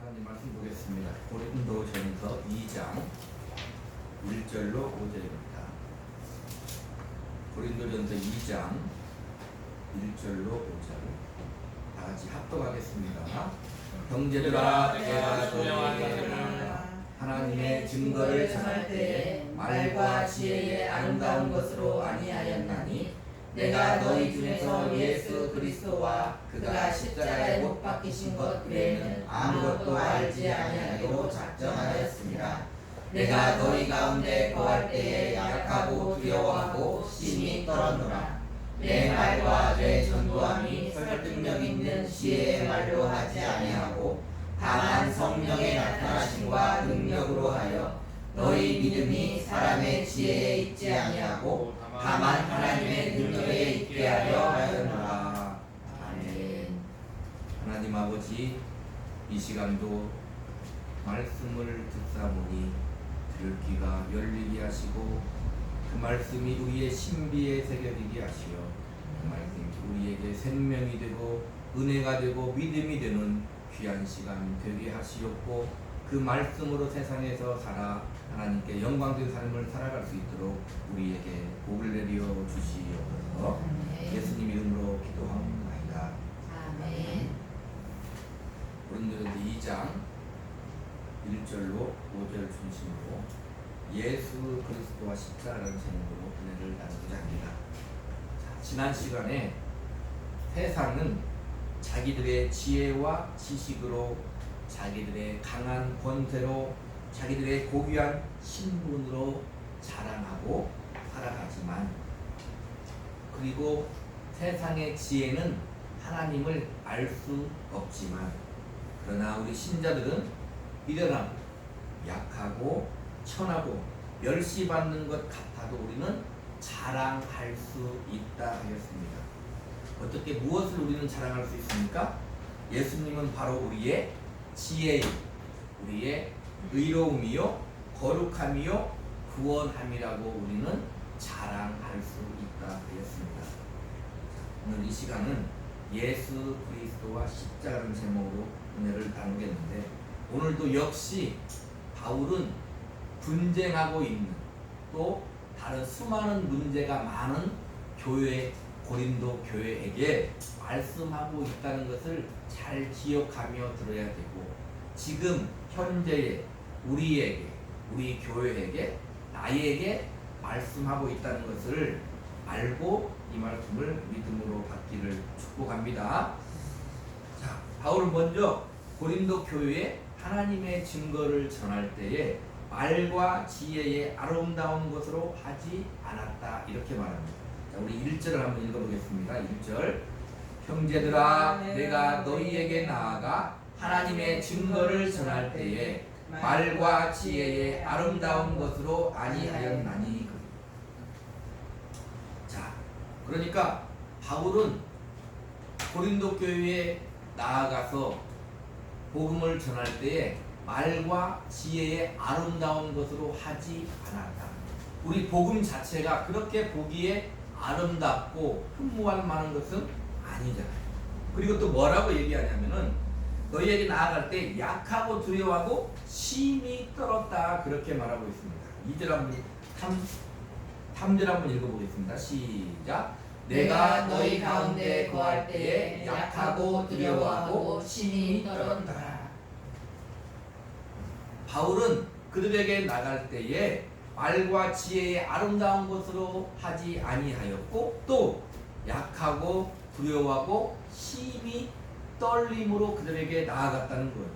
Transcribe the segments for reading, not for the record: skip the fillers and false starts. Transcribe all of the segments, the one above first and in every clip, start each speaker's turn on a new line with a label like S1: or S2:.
S1: 하나님 말씀 보겠습니다. 고린도전서 2장 1절로 5절입니다. 고린도전서 2장 1절로 5절 다 같이 합독하겠습니다. 형제들아, 내가 너희에게 하나님의 증거를 전할 때에 말과 지혜의 아름다운 것으로 아니하였나니 내가 너희 중에서 예수 그리스도와 그가 십자가에 못 박히신 것 외에는 아무것도 알지 아니하기로 작정하였습니다. 내가 너희 가운데 거할 때에 약하고 두려워하고 심히 떨었노라. 내 말과 내 전도함이 설득력 있는 지혜의 말로 하지 아니하고 다만 성령의 나타나심과 능력으로 하여 너희 믿음이 사람의 지혜에 있지 아니하고 다만 하나님의 능력에 있게 하려 하였노라. 아멘. 하나님 아버지, 이 시간도 말씀을 듣사오니 들을 귀가 열리게 하시고 그 말씀이 우리의 신비에 새겨지게 하시어 그 말씀이 우리에게 생명이 되고 은혜가 되고 믿음이 되는 귀한 시간 되게 하시옵고 그 말씀으로 세상에서 살아 하나님께 영광된 삶을 살아갈 수 있도록 우리에게 복을 내려 주시옵소서. 예수님 이름으로 기도합니다.
S2: 아멘.
S1: 고린도전서 2장 1절로 5절 중심으로 예수 그리스도와 십자가라는 제목으로 은혜를 나누고자 합니다. 지난 시간에 세상은 자기들의 지혜와 지식으로 자기들의 강한 권세로 자기들의 고귀한 신분으로 자랑하고 살아가지만 그리고 세상의 지혜는 하나님을 알 수 없지만 그러나 우리 신자들은 미련하고 약하고 천하고 멸시받는 것 같아도 우리는 자랑할 수 있다 하였습니다. 어떻게 무엇을 우리는 자랑할 수 있습니까? 예수님은 바로 우리의 지혜요, 우리의 의로움이요, 거룩함이요, 구원함이라고 우리는 자랑할 수 있다 하였습니다. 오늘 이 시간은 예수 그리스도와 십자가라는 제목으로 은혜를 나누겠는데 오늘도 역시 바울은 분쟁하고 있는 또 다른 수많은 문제가 많은 교회 고린도 교회에게 말씀하고 있다는 것을 잘 기억하며 들어야 되고 지금 현재의 우리에게 우리 교회에게 나에게 말씀하고 있다는 것을 알고 이 말씀을 믿음으로 받기를 축복합니다. 자, 바울은 먼저 고린도 교회에 하나님의 증거를 전할 때에 말과 지혜의 아름다운 것으로 하지 않았다 이렇게 말합니다. 자, 우리 1절을 한번 읽어보겠습니다. 1절 형제들아, 내가 너희에게 나아가 하나님의 증거를 전할 때에 말과 지혜의 아름다운 것으로 아니하였나니. 자, 그러니까 바울은 고린도 교회에 나아가서 복음을 전할 때에 말과 지혜의 아름다운 것으로 하지 않았다. 우리 복음 자체가 그렇게 보기에 아름답고 흠모할 만한 것은 아니잖아요. 그리고 또 뭐라고 얘기하냐면은 너희에게 나아갈 때 약하고 두려워하고 심히 떨었다 그렇게 말하고 있습니다. 2절 한번 3절 한번 읽어보겠습니다. 시작. 내가 너희 가운데 거할 때에 약하고 두려워하고 심히 떨었다. 바울은 그들에게 나갈 때에 말과 지혜의 아름다운 것으로 하지 아니하였고 또 약하고 두려워하고 심히 떨림으로 그들에게 나아갔다는 거예요.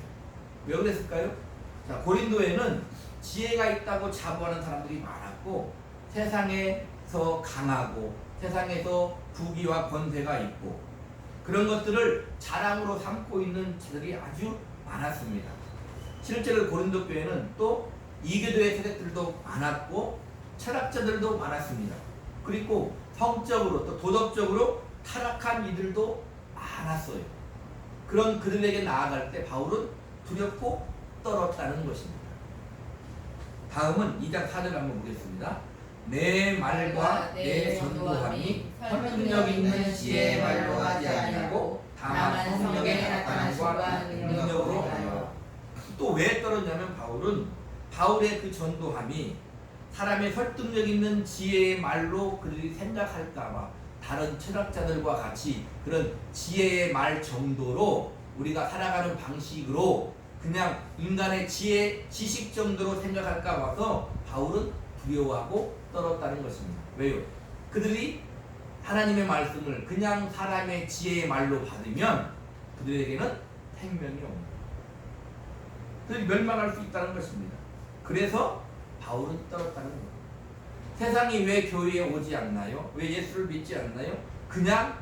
S1: 왜 그랬을까요? 자, 고린도에는 지혜가 있다고 자부하는 사람들이 많았고 세상에서 강하고 세상에서 부귀와 권세가 있고 그런 것들을 자랑으로 삼고 있는 자들이 아주 많았습니다. 실제로 고린도 교회는 또 이교도의 세력들도 많았고 철학자들도 많았습니다. 그리고 성적으로 또 도덕적으로 타락한 이들도 많았어요. 그런 그들에게 나아갈 때 바울은 두렵고 떨었다는 것입니다. 다음은 2장 4절 한번 보겠습니다. 내 말과 내 전도함이 설득력 있는 지혜의 말로 하지 아니하고 다만 성령의 나타나심과 능력으로 하여. 또 왜 떨었냐면 바울의 그 전도함이 사람의 설득력 있는 지혜의 말로 그들이 생각할까봐 다른 철학자들과 같이 그런 지혜의 말 정도로 우리가 살아가는 방식으로 그냥 인간의 지혜, 지식 정도로 생각할까 봐서 바울은 두려워하고 떨었다는 것입니다. 왜요? 그들이 하나님의 말씀을 그냥 사람의 지혜의 말로 받으면 그들에게는 생명이 옵니다. 그들이 멸망할 수 있다는 것입니다. 그래서 바울은 떨었다는 거예요. 세상이 왜 교회에 오지 않나요? 왜 예수를 믿지 않나요? 그냥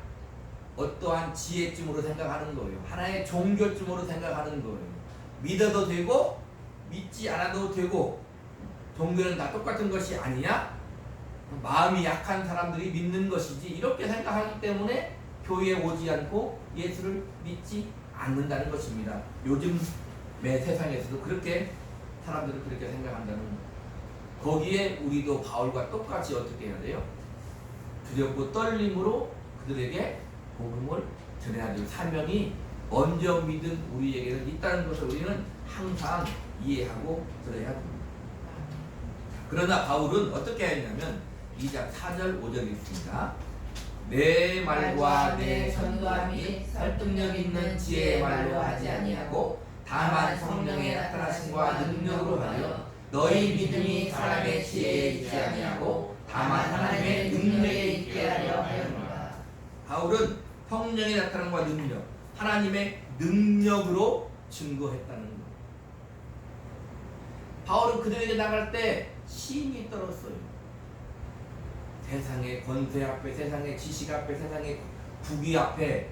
S1: 어떠한 지혜쯤으로 생각하는 거예요. 하나의 종교쯤으로 생각하는 거예요. 믿어도 되고 믿지 않아도 되고 종교는 다 똑같은 것이 아니냐? 마음이 약한 사람들이 믿는 것이지 이렇게 생각하기 때문에 교회에 오지 않고 예수를 믿지 않는다는 것입니다. 요즘의 세상에서도 그렇게 사람들은 그렇게 생각한다는 거예요. 거기에 우리도 바울과 똑같이 어떻게 해야 돼요? 두렵고 떨림으로 그들에게 복음을 전해야 될 사명이 먼저 믿은 우리에게는 있다는 것을 우리는 항상 이해하고 들어야 합니다. 그러나 바울은 어떻게 했냐면 2장 4절 5절 있습니다. 내 말과 내 전도함이 설득력 있는 지혜의 말로 하지 아니하고 다만 성령의 나타나심과 능력으로 하여 너희 믿음이 사람의 지혜에 있지 아니하고 다만 하나님의 능력에 있게 하려 하였노라. 바울은 성령의 나타남과 능력, 하나님의 능력으로 증거했다는 것. 바울은 그들에게 나갈 때 힘이 떨었어요. 세상의 권세 앞에, 세상의 지식 앞에, 세상의 부귀 앞에,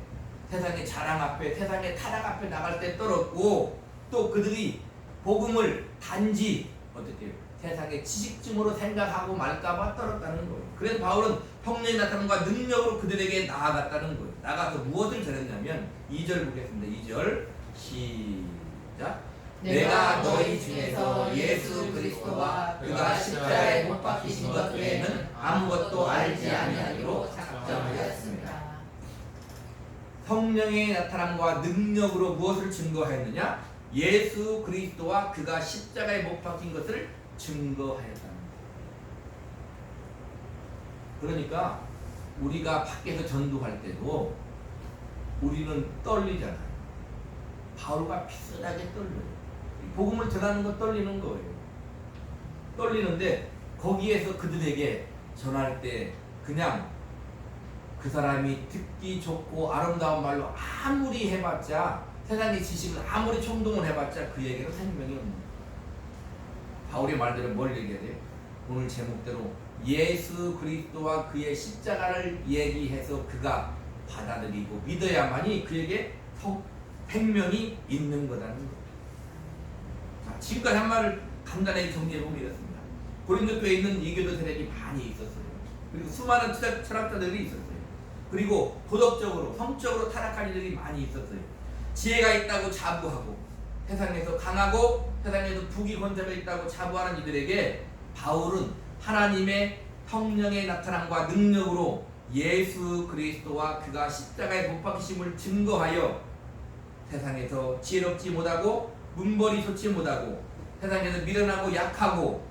S1: 세상의 자랑 앞에, 세상의 타락 앞에 나갈 때 떨었고, 또 그들이 복음을 단지 어떻게 해요? 세상의 지식쯤으로 생각하고 말까봐 떨었다는 거예요. 그래서 바울은 성령의 나타남과 능력으로 그들에게 나아갔다는 거예요. 나가서 무엇을 전했냐면 2절 보겠습니다. 2절 시작. 내가 너희 중에서 예수 그리스도와 그가 십자가에 못 박히신 것 외에는 아무것도 알지 아니하기로 작정하였습니다. 성령의 나타남과 능력으로 무엇을 증거하였느냐? 예수 그리스도와 그가 십자가에 못 박힌 것을 증거하였다는 거예요. 그러니까 우리가 밖에서 전도할 때도 우리는 떨리잖아요. 바울과 비슷하게 떨려요. 복음을 전하는 건 떨리는 거예요. 떨리는데 거기에서 그들에게 전할 때 그냥 그 사람이 듣기 좋고 아름다운 말로 아무리 해봤자 세상의 지식을 아무리 총동을 해봤자 그에게는 생명이 없는 거예요. 바울의 말대로 뭘 얘기해야 돼요? 오늘 제목대로 예수 그리스도와 그의 십자가를 얘기해서 그가 받아들이고 믿어야만이 그에게 생명이 있는 거라는 거예요. 자, 지금까지 한 말을 간단하게 정리해보면 이렇습니다. 고린도 교회에 있는 이교도 세력이 많이 있었어요. 그리고 수많은 철학자들이 있었어요. 그리고 도덕적으로 성적으로 타락한 이들이 많이 있었어요. 지혜가 있다고 자부하고 세상에서 강하고 세상에서 부귀 권세가 있다고 자부하는 이들에게 바울은 하나님의 성령의 나타남과 능력으로 예수 그리스도와 그가 십자가에 못 박히심을 증거하여 세상에서 지혜롭지 못하고 문벌이 좋지 못하고 세상에서 미련하고 약하고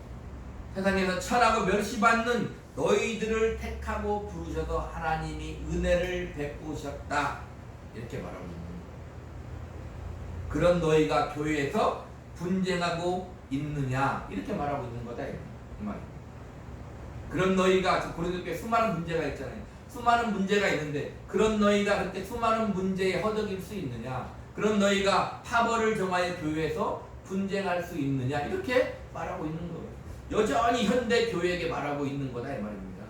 S1: 세상에서 천하고 멸시받는 너희들을 택하고 부르셔서 하나님이 은혜를 베푸셨다 이렇게 말하고 있는 거예요. 그런 너희가 교회에서 분쟁하고 있느냐 이렇게 말하고 있는 거다 이 말이에요. 그런 너희가 고린도 교회에 수많은 문제가 있잖아요. 수많은 문제가 있는데 그런 너희가 그렇게 수많은 문제에 허덕일 수 있느냐, 그런 너희가 파벌을 정하여 교회에서 분쟁할 수 있느냐 이렇게 말하고 있는 거예요. 여전히 현대 교회에게 말하고 있는 거다 이 말입니다.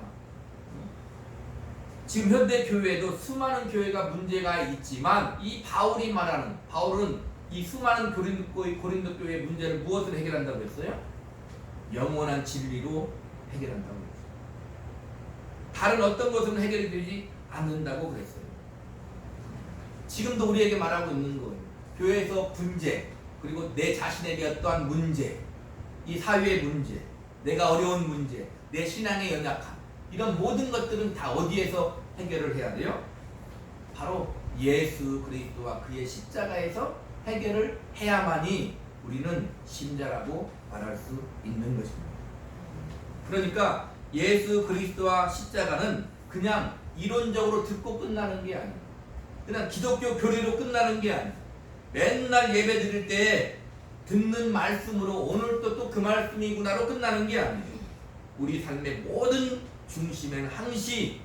S1: 지금 현대 교회에도 수많은 교회가 문제가 있지만 이 바울이 말하는 바울은 이 수많은 고린도 교회의 문제를 무엇을 해결한다고 했어요? 영원한 진리로 해결한다고 했어요. 다른 어떤 것은 해결이 되지 않는다고 그랬어요. 지금도 우리에게 말하고 있는 거예요. 교회에서 분쟁, 그리고 내 자신에게 어떠한 문제, 이 사회의 문제, 내가 어려운 문제, 내 신앙의 연약함, 이런 모든 것들은 다 어디에서 해결을 해야 돼요? 바로 예수 그리스도와 그의 십자가에서 해결을 해야만이 우리는 신자라고 말할 수 있는 것입니다. 그러니까 예수 그리스도와 십자가는 그냥 이론적으로 듣고 끝나는 게 아니에요. 그냥 기독교 교리로 끝나는 게 아니에요. 맨날 예배 드릴 때 듣는 말씀으로 오늘도 또 그 말씀이구나로 끝나는 게 아니에요. 우리 삶의 모든 중심에는 항시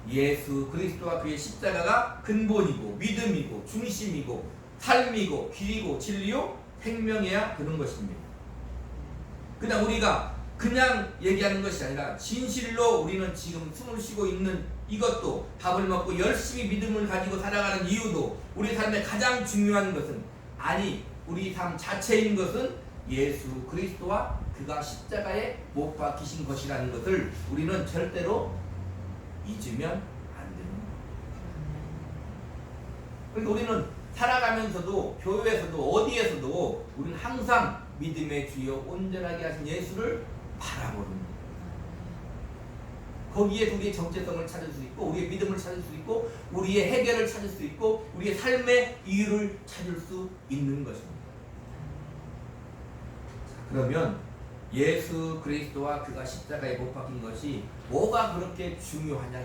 S1: 예수 그리스도와 그의 십자가가 근본이고 믿음이고 중심이고 삶이고 길이고 진리요 생명이야 되는 것입니다. 그냥 우리가 그냥 얘기하는 것이 아니라 진실로 우리는 지금 숨을 쉬고 있는 이것도 밥을 먹고 열심히 믿음을 가지고 살아가는 이유도 우리 삶의 가장 중요한 것은 우리 삶 자체인 것은 예수 그리스도와 그가 십자가에 못 박히신 것이라는 것을 우리는 절대로 잊으면 안 되는 거예요. 그러니까 우리는 살아가면서도 교회에서도 어디에서도 우리는 항상 믿음의 주여 온전하게 하신 예수를 바라보는 거예요. 거기에 우리의 정체성을 찾을 수 있고 우리의 믿음을 찾을 수 있고 우리의 해결을 찾을 수 있고 우리의 삶의 이유를 찾을 수 있는 것입니다. 그러면 예수 그리스도와 그가 십자가에 못 박힌 것이 뭐가 그렇게 중요하냐.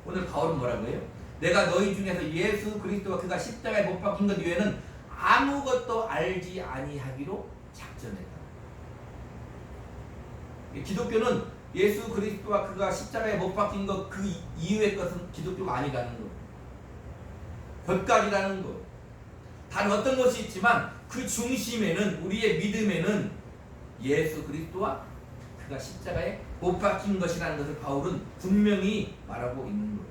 S1: 오늘 바울은 뭐라고 해요? 내가 너희 중에서 예수 그리스도와 그가 십자가에 못 박힌 것 이외에는 아무것도 알지 아니하기로 작정했다. 기독교는 예수 그리스도와 그가 십자가에 못 박힌 것 그 이후의 것은 기독교가 아니라는 것, 곁가지라는 것, 다른 어떤 것이 있지만 그 중심에는 우리의 믿음에는 예수 그리스도와 그가 십자가에 못 박힌 것이라는 것을 바울은 분명히 말하고 있는 거예요.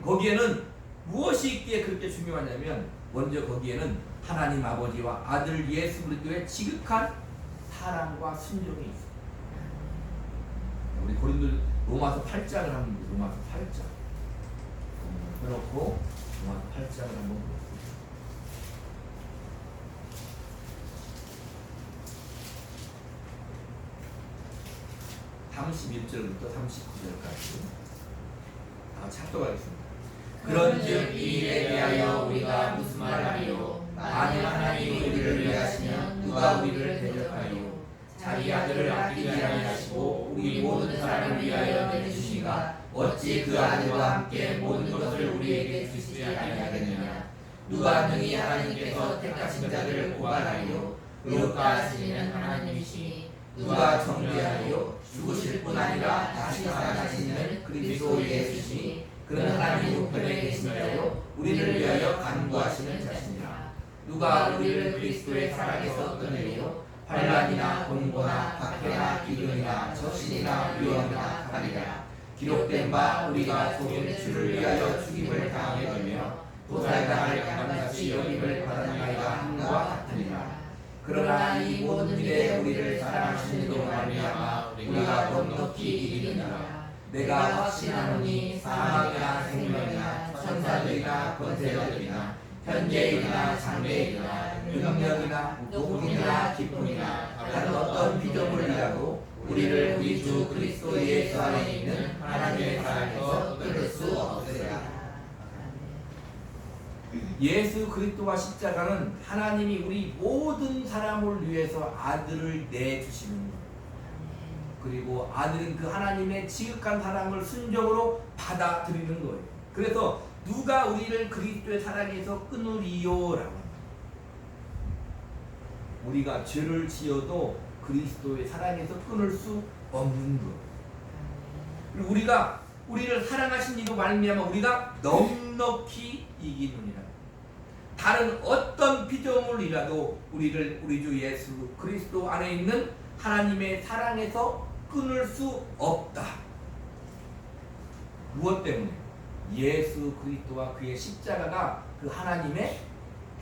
S1: 거기에는 무엇이 있기에 그렇게 중요하냐면 먼저 거기에는 하나님 아버지와 아들 예수 그리스도의 지극한 사랑과 순종이 있어요. 우리 고린도 로마서 8장을 한번 보세요. 로마서 8장 해놓고 로마서 8장을 한번 보세요. 31절부터 39절까지 다 같이 합독하겠습니다.
S2: 그런즉 이 일에 대하여 우리가 무슨 말하리요? 만일 하나님이 우리를 위하시면 누가 우리를 대적하리요? 자기 아들을 아끼지 아니하시고 우리 모든 사람을 위하여 내주시니가 어찌 그 아들과 함께 모든 것을 우리에게 주시지 아니하겠느냐? 누가 능히 하나님께서 택하신 자들을 고발하리요? 의롭다 하시는 하나님이시니 누가 정죄하리요? 죽으실 뿐 아니라 다시 살아나시는 그리스도 예수시니 그는 하나님 우편에 계신 자요 우리를 위하여 간구하시는 자시니라. 누가 우리를 그리스도의 사랑에서 끊으리요? 환난이나 곤고나 박해나 기근이나 적신이나 위험이나 가리라. 기록된 바 우리가 속인 주를 위하여 죽임을 당하게 되며 도살당할 강같이 여김을 받았나이다 함과 같으니라. 그러나 이 모든 일에 우리를 사랑하시는 이로 말미암아 우리가 넉넉히 이기느니라. 내가 확신하노니 사망이나 생명이나 천사들이나 권세자들이나 현재이나 장래이나 능력이나 높음이나 기쁨이나 다른 어떤 피조물이라도 우리를 우리 주 그리스도 예수 안에 있는 하나님의 사랑에서 끊을 수 없으리라.
S1: 예수 그리스도와 십자가는 하나님이 우리 모든 사람을 위해서 아들을 내주시는 거예요. 그리고 아들은 그 하나님의 지극한 사랑을 순종으로 받아들이는 거예요. 그래서 누가 우리를 그리스도의 사랑에서 끊으리요라고 합니다. 우리가 죄를 지어도 그리스도의 사랑에서 끊을 수 없는 거예요. 그리고 우리를 사랑하신 이로 말미암아 우리가 넉넉히 이기느니라. 다른 어떤 피조물이라도 우리 주 예수 그리스도 안에 있는 하나님의 사랑에서 끊을 수 없다. 무엇 때문에? 예수 그리스도와 그의 십자가가 그 하나님의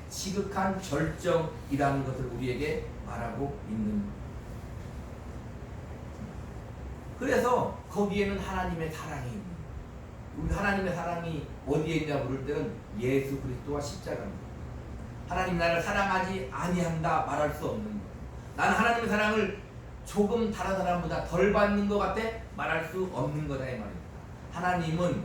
S1: 지극한 절정이라는 것을 우리에게 말하고 있는 거예요. 그래서 거기에는 하나님의 사랑이 있는 거예요. 우리 하나님의 사랑이 어디에 있냐 물을 때는 예수 그리스도와 십자가입니다. 하나님 나를 사랑하지 아니한다 말할 수 없는 거예요. 나는 하나님의 사랑을 조금 다른 사람보다 덜 받는 것 같아 말할 수 없는 거다 이 말입니다. 하나님은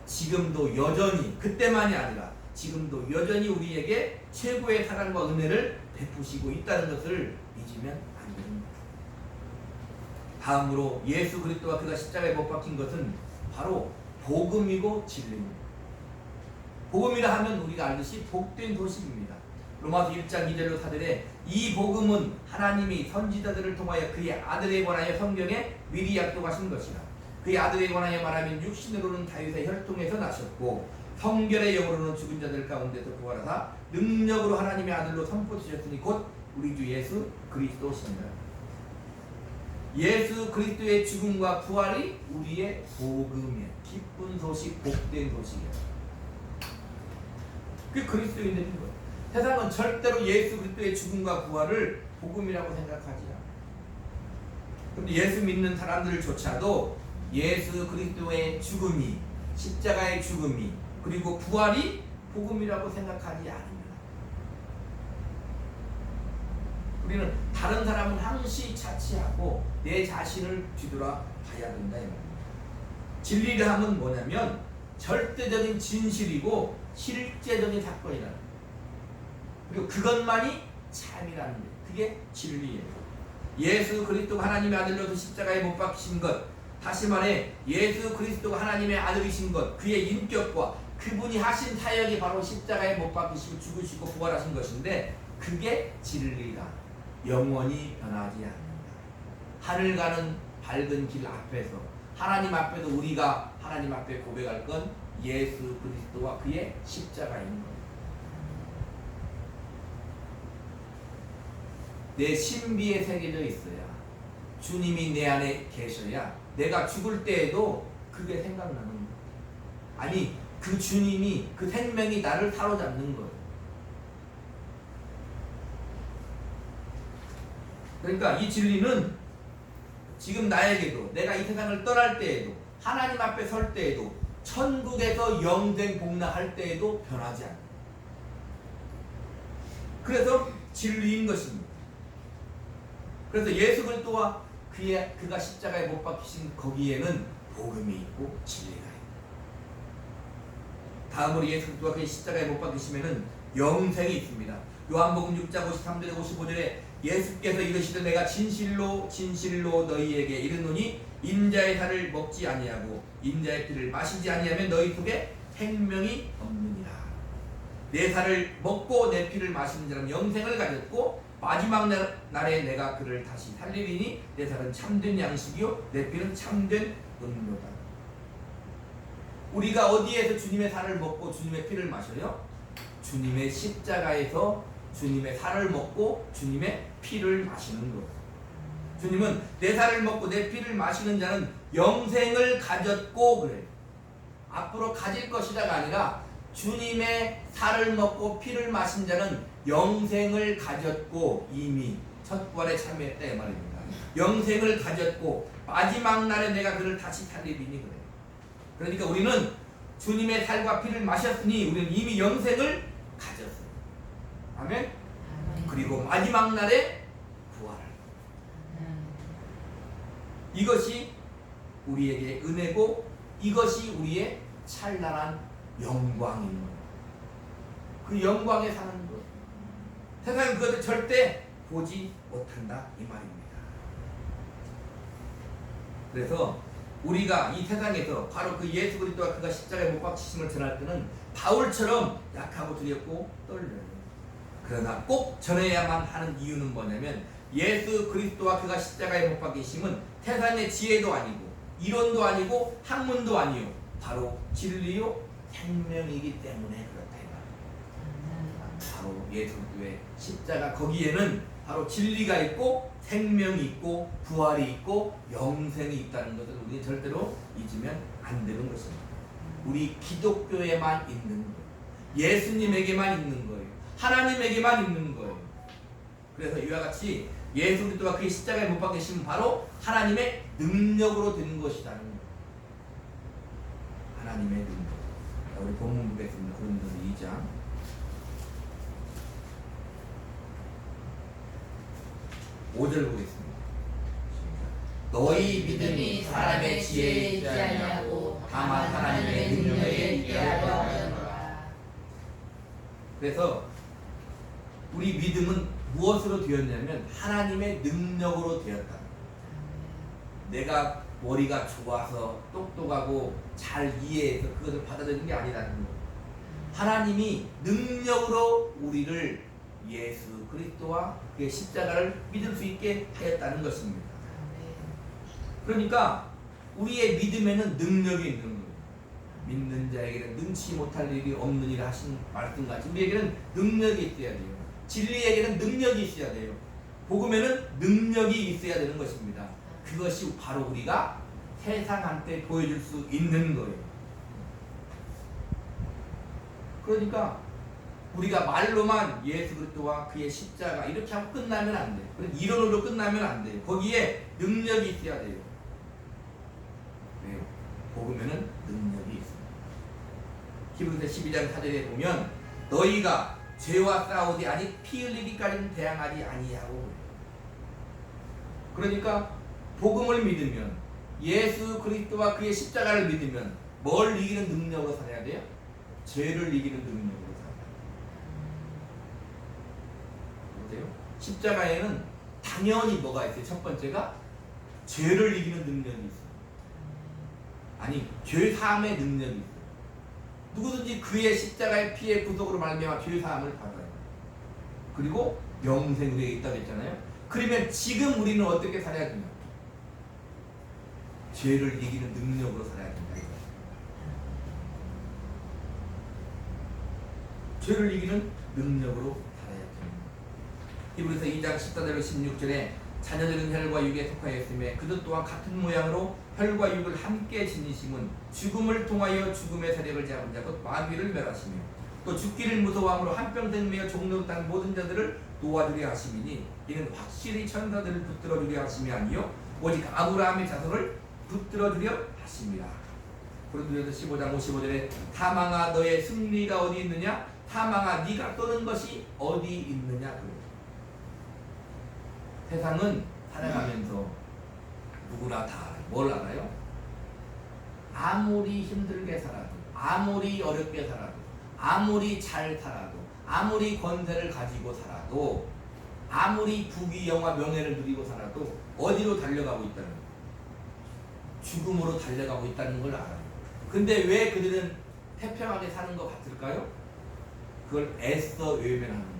S1: 지금도 여전히 그때만이 아니라 지금도 여전히 우리에게 최고의 사랑과 은혜를 베푸시고 있다는 것을 잊으면 안 됩니다. 다음으로 예수 그리스도와 그가 십자가에 못 박힌 것은 바로 복음이고 진리입니다. 복음이라 하면 우리가 알듯이 복된 소식입니다. 로마서 1장 2절로 4절에 이 복음은 하나님이 선지자들을 통하여 그의 아들에 관하여 성경에 미리 약속하신 것이라. 그의 아들에 관하여 말하면 육신으로는 다윗의 혈통에서 나셨고 성결의 영으로는 죽은 자들 가운데서 부활하사 능력으로 하나님의 아들로 선포되셨으니 곧 우리 주 예수 그리스도시니라. 예수 그리스도의 죽음과 부활이 우리의 복음이에요. 기쁜 소식, 복된 소식이에요. 그게 그리스도인들인 거예요. 세상은 절대로 예수 그리스도의 죽음과 부활을 복음이라고 생각하지 않아요. 그런데 예수 믿는 사람들조차도 예수 그리스도의 죽음이, 십자가의 죽음이, 그리고 부활이 복음이라고 생각하지 않습니다. 우리는 다른 사람은 항시 차치하고 내 자신을 뒤돌아 봐야 된다 이 말입니다. 진리를 하면 뭐냐면 절대적인 진실이고 실제적인 사건이라는 거예요. 그리고 그것만이 참이라는 거예요. 그게 진리예요. 예수 그리스도가 하나님의 아들로서 십자가에 못 박히신 것, 다시 말해 예수 그리스도가 하나님의 아들이신 것, 그의 인격과 그분이 하신 사역이 바로 십자가에 못 박히시고 죽으시고 부활하신 것인데 그게 진리다. 영원히 변하지 않는다. 하늘 가는 밝은 길 앞에서 하나님 앞에서 우리가 하나님 앞에 고백할 건 예수 그리스도와 그의 십자가인 거예요. 내 신비에 새겨져 있어야, 주님이 내 안에 계셔야 내가 죽을 때에도 그게 생각나는 거예요. 아니 그 주님이, 그 생명이 나를 사로잡는 거예요. 그러니까 이 진리는 지금 나에게도, 내가 이 세상을 떠날 때에도, 하나님 앞에 설 때에도, 천국에서 영생 복락할 때에도 변하지 않아요. 그래서 진리인 것입니다. 그래서 예수 그리스도와 그가 십자가에 못 박히신 거기에는 복음이 있고 진리가 있고, 다음으로 예수 그리스도와 그의 십자가에 못 박히시면은 영생이 있습니다. 요한복음 6장 53절에 55절에 예수께서 이르시되 내가 진실로 진실로 너희에게 이르노니 인자의 살을 먹지 아니하고 인자의 피를 마시지 아니하면 너희 속에 생명이 없느니라. 내 살을 먹고 내 피를 마시는 자는 영생을 가졌고 마지막 날에 내가 그를 다시 살리리니 내 살은 참된 양식이요 내 피는 참된 음료다. 우리가 어디에서 주님의 살을 먹고 주님의 피를 마셔요? 주님의 십자가에서 주님의 살을 먹고 주님의 피를 마시는 거예요. 주님은 내 살을 먹고 내 피를 마시는 자는 영생을 가졌고 그래요. 앞으로 가질 것이다가 아니라 주님의 살을 먹고 피를 마신 자는 영생을 가졌고 이미 첫 부활에 참여했다 이 말입니다. 영생을 가졌고 마지막 날에 내가 그를 다시 살리리니 그래요. 그러니까 우리는 주님의 살과 피를 마셨으니 우리는 이미 영생을 가졌어요. 아멘? 그리고 마지막 날에 부활을. 이것이 우리에게 은혜고 이것이 우리의 찬란한 영광인 거예요. 그 영광에 사는 것. 세상은 그것을 절대 보지 못한다 이 말입니다. 그래서 우리가 이 세상에서 바로 그 예수 그리스도와 그가 십자가에 못 박히심을 전할 때는 바울처럼 약하고 두렵고 떨려요. 그러나 꼭 전해야만 하는 이유는 뭐냐면 예수 그리스도와 그가 십자가에 못 박히심은 세상의 지혜도 아니고 이론도 아니고 학문도 아니요 바로 진리요 생명이기 때문에 그렇다 이 말입니다. 바로 예수 그리스도의 십자가 거기에는 바로 진리가 있고 생명이 있고 부활이 있고 영생이 있다는 것을 우리는 절대로 잊으면 안 되는 것입니다. 우리 기독교에만 있는 거예요. 예수님에게만 있는 거예요. 하나님에게만 있는 거예요. 그래서 이와 같이 예수 그리스도와 그의 십자가에 못 박히심은 바로 하나님의 능력으로 되는 것이라는 거예요. 하나님의 능력. 우리 본문 보겠습니다. 고린도서 2장 5절 보겠습니다.
S2: 너희 믿음이 사람의 지혜에 있지 아니하고 다만 하나님의 능력에 있게 하려 하였노라.
S1: 그래서 우리 믿음은 무엇으로 되었냐면 하나님의 능력으로 되었다. 내가 머리가 좋아서 똑똑하고 잘 이해해서 그것을 받아들이는 게 아니라는 거예요. 하나님이 능력으로 우리를 예수 그리스도와 그의 십자가를 믿을 수 있게 하였다는 것입니다. 그러니까 우리의 믿음에는 능력이 있는 거예요. 믿는 자에게는 능치 못할 일이 없느니라 하신 말씀같이 우리에게는 능력이 있어야 돼요. 진리에게는 능력이 있어야 돼요. 복음에는 능력이 있어야 되는 것입니다. 그것이 바로 우리가 세상한테 보여줄 수 있는 거예요. 그러니까 우리가 말로만 예수 그리스도와 그의 십자가 이렇게 하고 끝나면 안 돼요. 이론으로 끝나면 안 돼요. 거기에 능력이 있어야 돼요. 왜요? 복음에는 능력이 있습니다. 히브리서 12장 4절에 보면 너희가 죄와 싸우지 아니 피 흘리기까지는 대항하지 아니하고, 그러니까 복음을 믿으면 예수 그리스도와 그의 십자가를 믿으면 뭘 이기는 능력으로 살아야 돼요? 죄를 이기는 능력으로 살아야 돼요. 보세요. 십자가에는 당연히 뭐가 있어요? 첫 번째가 죄를 이기는 능력이 있어요. 아니 죄 사함의 능력이 있어요. 누구든지 그의 십자가의 피의 구속으로 말미암아 죄 사함을 받아요. 그리고 영생에 있다고 했잖아요. 그러면 지금 우리는 어떻게 살아야 되냐? 죄를 이기는 능력으로 살아야 된다. 죄를 이기는 능력으로 살아야 됩니다. 히브리서 2장 14절로 16절에 자녀들은 혈과 육에 속하였으며 그들 또한 같은 모양으로 혈과 육을 함께 지니심은 죽음을 통하여 죽음의 세력을 잡은 자 곧 마귀를 멸하시며 또 죽기를 무서워함으로 한평생 매어 종로로 딴 모든 자들을 도와주려 하심이니 이는 확실히 천사들을 붙들어 주려 하심이 아니요 오직 아브라함의 자손을 붙들어 주려 하심이라. 고린도전서 15장 55절에 사망아 너의 승리가 어디 있느냐? 사망아 네가 쏘는 것이 어디 있느냐? 세상은 살아가면서 누구나 다 알아요. 뭘 알아요? 아무리 힘들게 살아도, 아무리 어렵게 살아도, 아무리 잘 살아도, 아무리 권세를 가지고 살아도, 아무리 부귀 영화 명예를 누리고 살아도 어디로 달려가고 있다는 거예요? 죽음으로 달려가고 있다는 걸 알아요. 근데 왜 그들은 태평하게 사는 것 같을까요? 그걸 애써 외면하는 거예요.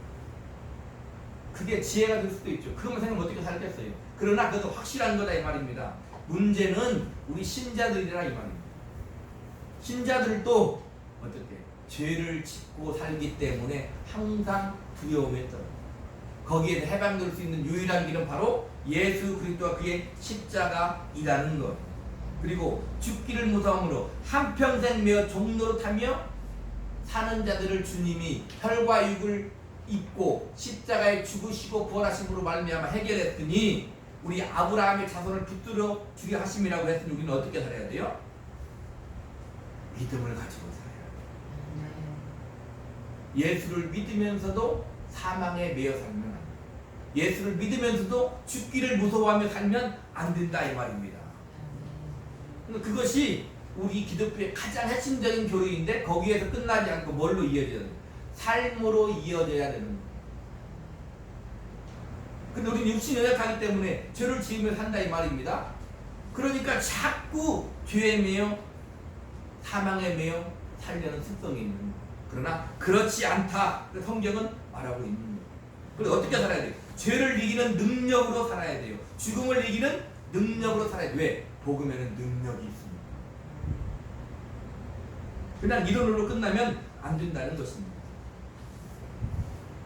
S1: 그게 지혜가 될 수도 있죠. 그것만 생각하면 어떻게 살겠어요. 그러나 그것도 확실한 거다 이 말입니다. 문제는 우리 신자들이라 이 말입니다. 신자들도 어떻게 죄를 짓고 살기 때문에 항상 두려움에 떨어요. 거기에 해방될 수 있는 유일한 길은 바로 예수 그리스도와 그의 십자가이라는 것. 그리고 죽기를 무서움으로 한평생 매어 종로로 타며 사는 자들을 주님이 혈과 육을 입고 십자가에 죽으시고 부활하심으로 말미암아 해결했더니 우리 아브라함의 자손을 붙들어 주게 하심이라고 했으니 우리는 어떻게 살아야 돼요? 믿음을 가지고 살아야 돼요. 예수를 믿으면서도 사망에 매여 살면 안 돼요. 예수를 믿으면서도 죽기를 무서워하며 살면 안 된다 이 말입니다. 그것이 우리 기독교의 가장 핵심적인 교리인데 거기에서 끝나지 않고 뭘로 이어져야 돼요? 삶으로 이어져야 되는 거예요. 근데 우리는 육신이 연약하기 때문에 죄를 지으며 산다 이 말입니다. 그러니까 자꾸 죄에 매여 사망에 매여 살려는 습성이 있는 거예요. 그러나 그렇지 않다. 성경은 말하고 있는 거예요. 그래서 어떻게 살아야 돼요? 죄를 이기는 능력으로 살아야 돼요. 죽음을 이기는 능력으로 살아야 돼요. 왜? 복음에는 능력이 있습니다. 그냥 이론으로 끝나면 안 된다는 것입니다.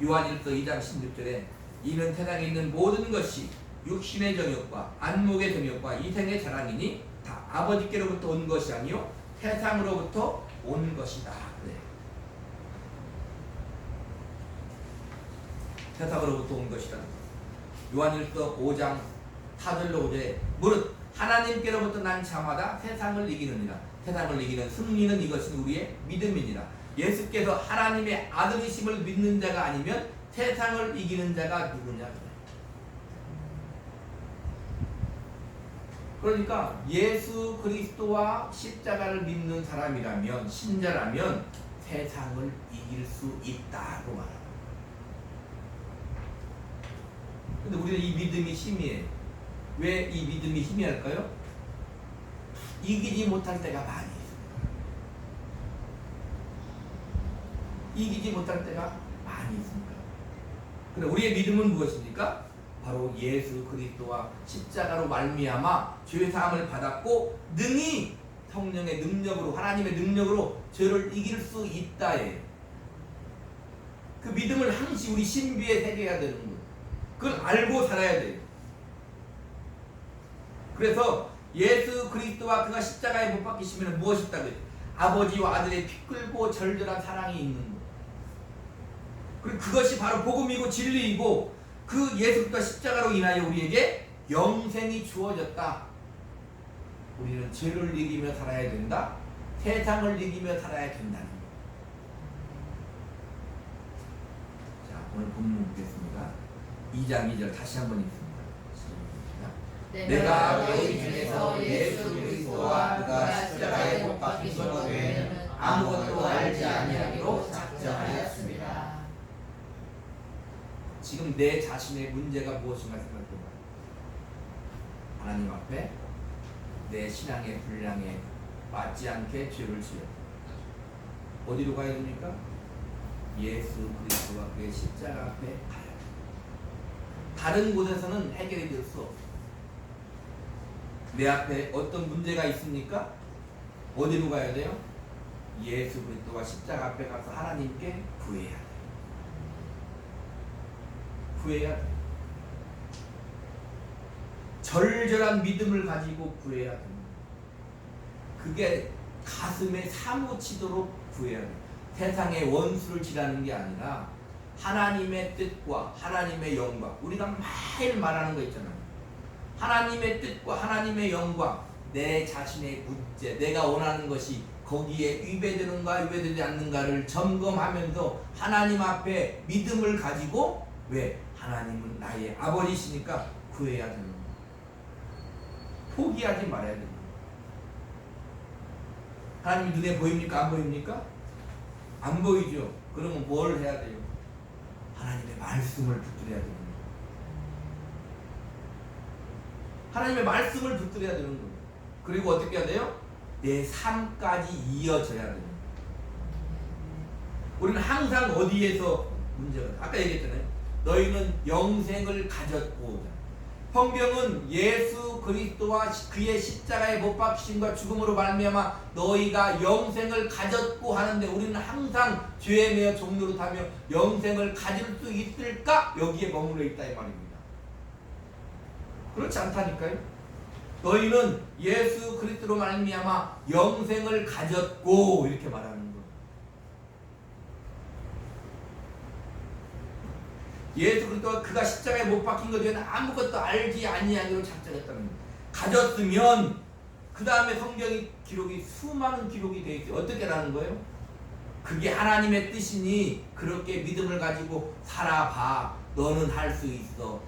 S1: 요한일서 2장 16절에 이는 세상에 있는 모든 것이 육신의 정욕과 안목의 정욕과 이생의 자랑이니 다 아버지께로부터 온 것이 아니요 세상으로부터 온 것이다. 그래. 세상으로부터 온 것이다. 요한일서 5장 4절로 5절에 무릇 하나님께로부터 난 자마다 세상을 이기느니라. 세상을 이기는 승리는 이것이 우리의 믿음이니라. 예수께서 하나님의 아들이심을 믿는 자가 아니면 세상을 이기는 자가 누구냐. 그러니까 예수 그리스도와 십자가를 믿는 사람이라면, 신자라면 세상을 이길 수 있다고 말합니다. 근데 우리는 이 믿음이 희미해. 왜 이 믿음이 희미할까요? 이기지 못할 때가 많이 있습니다. 이기지 못할 때가 많이 있습니다. 근데 우리의 믿음은 무엇입니까? 바로 예수 그리스도와 십자가로 말미암아 죄 사함을 받았고 능히 성령의 능력으로 하나님의 능력으로 죄를 이길 수 있다에 그 믿음을 항시 우리 신비에 새겨야 되는 거예요. 그걸 알고 살아야 돼요. 그래서 예수 그리스도와 그가 십자가에 못 박히시면 무엇이 있다고요? 아버지와 아들의 피 끓고 절절한 사랑이 있는 것. 그리고 그것이 바로 복음이고 진리이고 그 예수 그리스도와 십자가로 인하여 우리에게 영생이 주어졌다. 우리는 죄를 이기며 살아야 된다. 세상을 이기며 살아야 된다는 것. 자, 오늘 본문 보겠습니다. 2장 2절 다시 한번 읽습니다.
S2: 내가 너희 중에서 예수 그리스도와 그가 십자가에 못 박히신 것 외에는 아무것도 알지 아니하기로 작정하였습니다.
S1: 지금 내 자신의 문제가 무엇인가 생각해봐. 하나님 앞에 내 신앙의 분량에 맞지 않게 죄를 지어 어디로 가야 됩니까? 예수 그리스도와 그의 십자가 앞에 가야 돼. 다른 곳에서는 해결이 될 수 없어. 내 앞에 어떤 문제가 있습니까? 어디로 가야 돼요? 예수 그리스도와 십자가 앞에 가서 하나님께 구해야 돼. 구해야 돼. 절절한 믿음을 가지고 구해야 돼. 그게 가슴에 사무치도록 구해야 돼. 세상의 원수를 지라는 게 아니라 하나님의 뜻과 하나님의 영광. 우리가 매일 말하는 거 있잖아요. 하나님의 뜻과 하나님의 영광, 내 자신의 문제, 내가 원하는 것이 거기에 위배되는가 위배되지 않는가를 점검하면서 하나님 앞에 믿음을 가지고 왜? 하나님은 나의 아버지시니까 구해야 되는 거예요. 포기하지 말아야 됩니다. 하나님이 눈에 보입니까? 안 보입니까? 안 보이죠? 그러면 뭘 해야 돼요? 하나님의 말씀을 붙들어야 됩니다. 하나님의 말씀을 붙들어야 되는 거예요. 그리고 어떻게 해야 돼요? 내 삶까지 이어져야 됩니다. 우리는 항상 어디에서 문제가 아까 얘기했잖아요. 너희는 영생을 가졌고 성경은 예수 그리스도와 그의 십자가에 못 박히심과 죽음으로 말미암아 너희가 영생을 가졌고 하는데 우리는 항상 죄에 매여 종로로 타며 영생을 가질 수 있을까? 여기에 머물러 있다 이 말입니다. 그렇지 않다니까요. 너희는 예수 그리스도로 말미암아 영생을 가졌고 이렇게 말하는 거예요. 예수 그리스도가 그가 십자가에 못 박힌 것에 대한 아무것도 알지 아니하기로 작정했다는 거예요. 가졌으면 그 다음에 성경이 기록이 수많은 기록이 되어 있어요. 어떻게 하는 거예요? 그게 하나님의 뜻이니 그렇게 믿음을 가지고 살아봐. 너는 할 수 있어.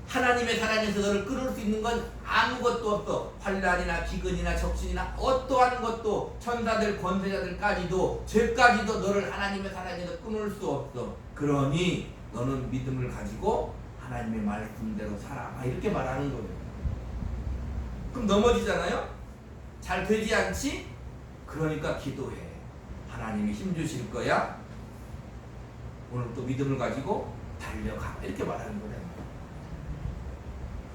S1: 하나님의 사랑에서 너를 끊을 수 있는 건 아무것도 없어. 환난이나 기근이나 적신이나 어떠한 것도 천사들 권세자들까지도 죄까지도 너를 하나님의 사랑에서 끊을 수 없어. 그러니 너는 믿음을 가지고 하나님의 말씀대로 살아봐. 이렇게 말하는 거예요. 그럼 넘어지잖아요? 잘 되지 않지? 그러니까 기도해. 하나님이 힘 주실 거야. 오늘 또 믿음을 가지고 달려가. 이렇게 말하는 거예요.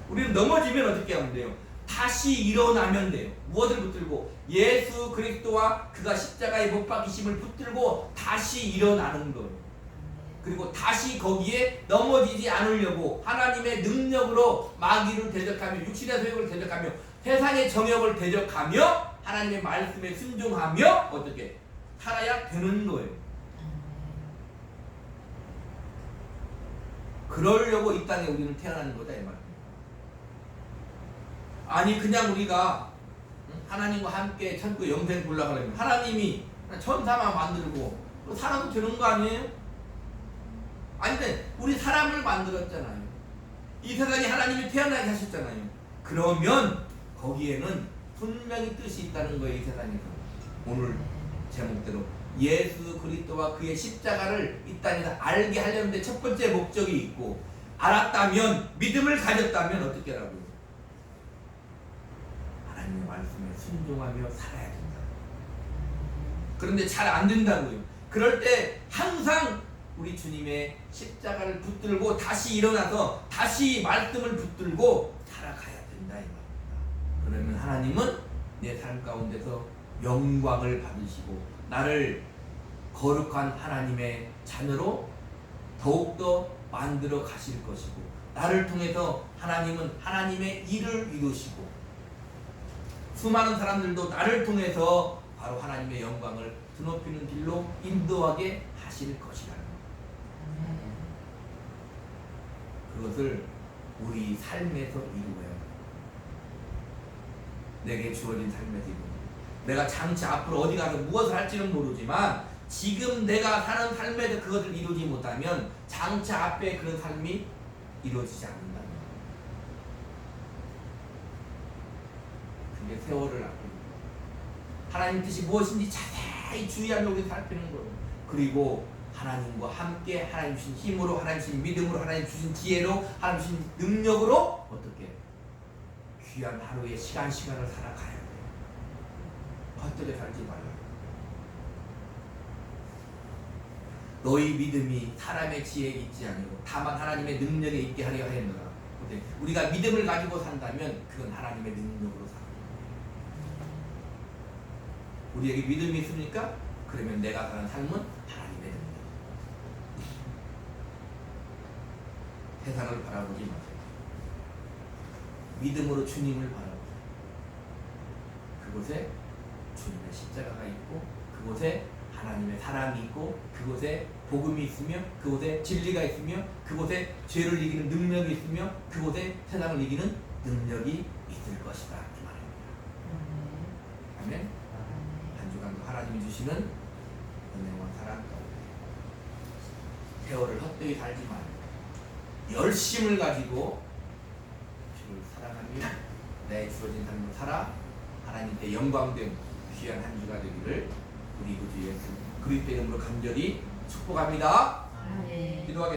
S1: 우리는 넘어지면 어떻게 하면 돼요? 다시 일어나면 돼요. 무엇을 붙들고? 예수 그리스도와 그가 십자가에 못 박히심을 붙들고 다시 일어나는 거예요. 그리고 다시 거기에 넘어지지 않으려고 하나님의 능력으로 마귀를 대적하며 육신의 소욕을 대적하며 세상의 정욕을 대적하며 하나님의 말씀에 순종하며 어떻게 살아야 되는 거예요. 그러려고 이 땅에 우리는 태어나는 거다 이 말입니다. 아니 그냥 우리가 하나님과 함께 천국의 영생 보려고 하나님이 천사만 만들고 살아도 되는 거 아니에요? 아닌데 우리 사람을 만들었잖아요. 이 세상에 하나님이 태어나게 하셨잖아요. 그러면 거기에는 분명히 뜻이 있다는 거예요. 이 세상에서 오늘 제목대로 예수 그리스도와 그의 십자가를 이 땅에서 알게 하려는데 첫 번째 목적이 있고, 알았다면, 믿음을 가졌다면 어떻게 하라고요? 하나님의 말씀에 순종하며 살아야 된다. 그런데 잘 안 된다고요. 그럴 때 항상 우리 주님의 십자가를 붙들고 다시 일어나서 다시 말씀을 붙들고 살아가야 된다 이 말입니다. 그러면 하나님은 내 삶 가운데서 영광을 받으시고 나를 거룩한 하나님의 자녀로 더욱더 만들어 가실 것이고, 나를 통해서 하나님은 하나님의 일을 이루시고, 수많은 사람들도 나를 통해서 바로 하나님의 영광을 드높이는 길로 인도하게 하실 것이라는 것. 그것을 우리 삶에서 이루어야 합니다. 내게 주어진 삶에서 이루어야. 내가 장차 앞으로 어디 가서 무엇을 할지는 모르지만 지금 내가 사는 삶에서 그것을 이루지 못하면 장차 앞에 그런 삶이 이루어지지 않는다. 그게 세월을 아끼는 거예요. 하나님 뜻이 무엇인지 자세히 주의하며 우리 살피는 거예요. 그리고 하나님과 함께 하나님 주신 힘으로, 하나님 주신 믿음으로, 하나님 주신 지혜로, 하나님 주신 능력으로 어떻게 귀한 하루의 시간을 살아가야 돼요. 헛되게 살지 말라. 너희 믿음이 사람의 지혜에 있지 아니고 다만 하나님의 능력에 있게 하려 하였노라. 우리가 믿음을 가지고 산다면 그건 하나님의 능력으로 살아요. 우리에게 믿음이 있습니까? 그러면 내가 사는 삶은 하나님의 능력. 세상을 바라보지 마세요. 믿음으로 주님을 바라보세요. 그곳에 주님의 십자가가 있고, 그곳에 하나님의 사랑이 있고, 그곳에 복음이 있으며, 그곳에 진리가 있으며, 그곳에 죄를 이기는 능력이 있으며, 그곳에 세상을 이기는 능력이 있을 것이다 이 말입니다. 아멘. 한 주간도 하나님이 주시는 은혜와 사랑 가운데 세월을 헛되이 살지 말고 열심을 가지고 주를 사랑하며 내 주어진 삶을 살아 하나님께 영광된 귀한 한 주가 되기를 우리 구주 예수 그리스도의 이름으로 간절히 축복합니다.
S2: 아멘.
S1: 기도하겠습니다.